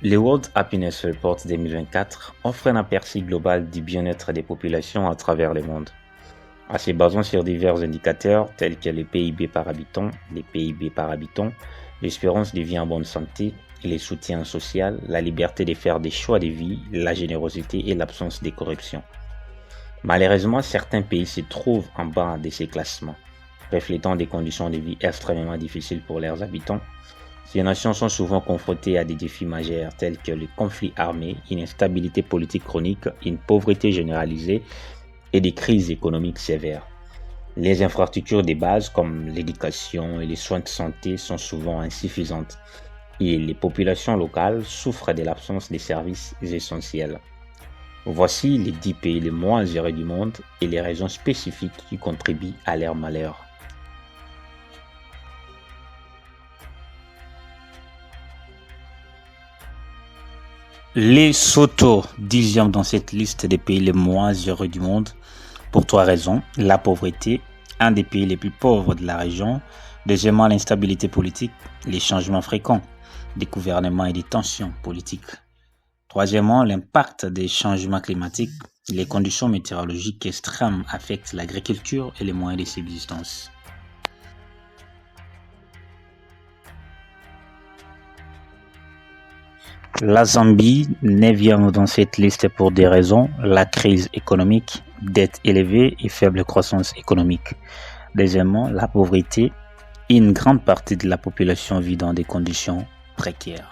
Le World Happiness Report 2024 offre un aperçu global du bien-être des populations à travers le monde. En se basant sur divers indicateurs tels que le PIB par habitant, les PIB par habitant, l'espérance de vie en bonne santé, le soutien social, la liberté de faire des choix de vie, la générosité et l'absence de corruption. Malheureusement, certains pays se trouvent en bas de ces classements, reflétant des conditions de vie extrêmement difficiles pour leurs habitants. Ces nations sont souvent confrontées à des défis majeurs tels que le conflit armé, une instabilité politique chronique, une pauvreté généralisée et des crises économiques sévères. Les infrastructures de base comme l'éducation et les soins de santé sont souvent insuffisantes et les populations locales souffrent de l'absence de services essentiels. Voici les 10 pays les moins heureux du monde et les raisons spécifiques qui contribuent à leur malheur. Lesotho, 10e dans cette liste des pays les moins heureux du monde, pour 3 raisons. La pauvreté, un des pays les plus pauvres de la région. Deuxièmement, l'instabilité politique, les changements fréquents des gouvernements et des tensions politiques. Troisièmement, l'impact des changements climatiques. Les conditions météorologiques extrêmes affectent l'agriculture et les moyens de subsistance. La Zambie, 9e dans cette liste pour des raisons, la crise économique, dette élevée et faible croissance économique. Deuxièmement, la pauvreté, une grande partie de la population vit dans des conditions précaires.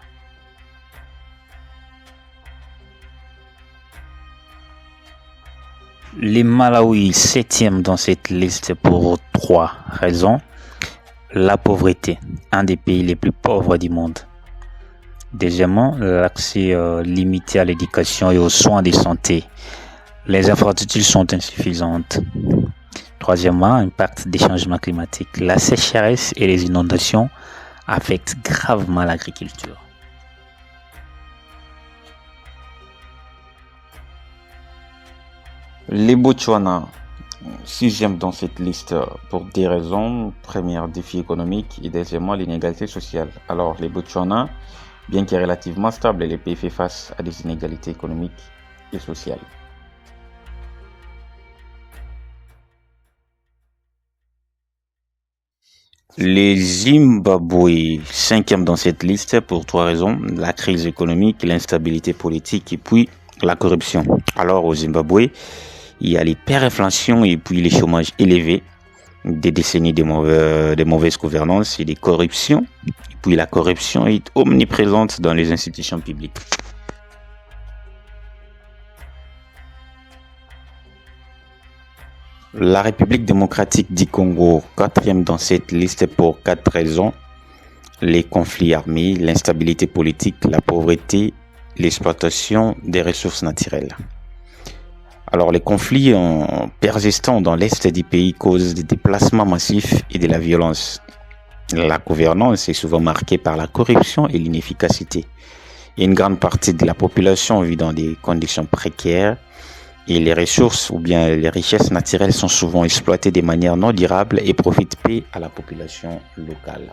Les Malawi, 7e dans cette liste pour 3 raisons. La pauvreté, un des pays les plus pauvres du monde. Deuxièmement, l'accès limité à l'éducation et aux soins de santé. Les infrastructures sont insuffisantes. Troisièmement, impact des changements climatiques. La sécheresse et les inondations affectent gravement l'agriculture. Les Botswana, 6e dans cette liste pour des raisons. Première, défi économique et deuxièmement, l'inégalité sociale. Alors, les Botswana, bien qu'il relativement stable, le pays fait face à des inégalités économiques et sociales. Les Zimbabwe, 5e dans cette liste pour 3 raisons, la crise économique, l'instabilité politique et puis la corruption. Alors au Zimbabwe, il y a l'hyperinflation et puis les chômages élevés, des décennies de mauvaise gouvernance et des corruptions. Et puis la corruption est omniprésente dans les institutions publiques. La République démocratique du Congo, 4e dans cette liste pour 4 raisons. Les conflits armés, l'instabilité politique, la pauvreté, l'exploitation des ressources naturelles. Alors les conflits persistants dans l'est du pays causent des déplacements massifs et de la violence. La gouvernance est souvent marquée par la corruption et l'inefficacité. Et une grande partie de la population vit dans des conditions précaires et les ressources ou bien les richesses naturelles sont souvent exploitées de manière non durable et profitent peu à la population locale.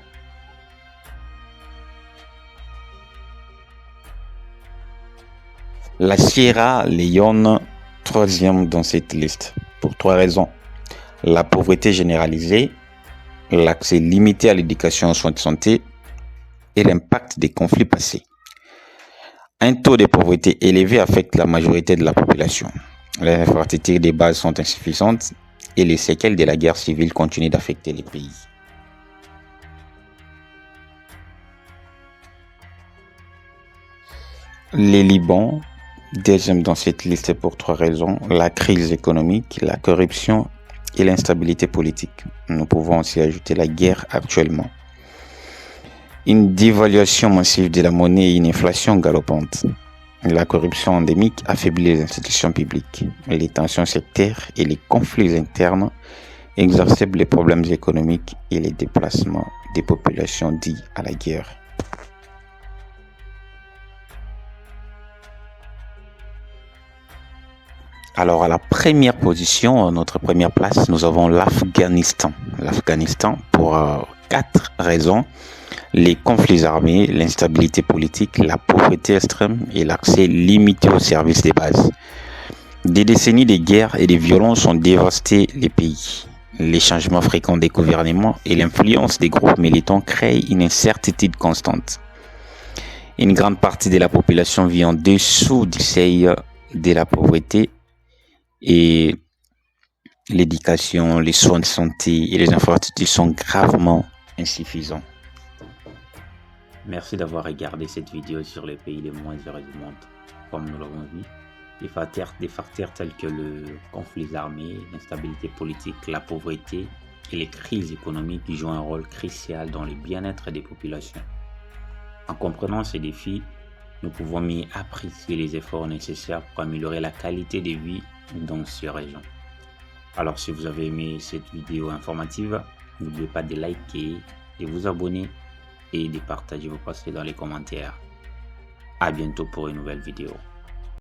La Sierra Leone, 3e dans cette liste, pour 3 raisons. La pauvreté généralisée, l'accès limité à l'éducation et aux soins de santé et l'impact des conflits passés. Un taux de pauvreté élevé affecte la majorité de la population. Les infrastructures de base sont insuffisantes et les séquelles de la guerre civile continuent d'affecter les pays. Les Liban, 2e dans cette liste pour 3 raisons, la crise économique, la corruption et l'instabilité politique. Nous pouvons aussi ajouter la guerre actuellement. Une dévaluation massive de la monnaie et une inflation galopante. La corruption endémique affaiblit les institutions publiques. Les tensions sectaires et les conflits internes exacerbent les problèmes économiques et les déplacements des populations dus à la guerre. Alors à la première position, notre première place, nous avons l'Afghanistan. L'Afghanistan pour 4 raisons. les conflits armés, l'instabilité politique, la pauvreté extrême et l'accès limité aux services de base. Des décennies de guerres et de violences ont dévasté les pays. Les changements fréquents des gouvernements et l'influence des groupes militants créent une incertitude constante. Une grande partie de la population vit en dessous du seuil de la pauvreté et l'éducation, les soins de santé et les infrastructures sont gravement insuffisants. Merci d'avoir regardé cette vidéo sur les pays les moins heureux du monde. Comme nous l'avons vu, des facteurs tels que le conflit armé, l'instabilité politique, la pauvreté et les crises économiques jouent un rôle crucial dans le bien-être des populations. En comprenant ces défis, nous pouvons mieux apprécier les efforts nécessaires pour améliorer la qualité de vie dans ces régions. Alors si vous avez aimé cette vidéo informative, n'oubliez pas de liker, de vous abonner et de partager vos posts dans les commentaires. À bientôt pour une nouvelle vidéo.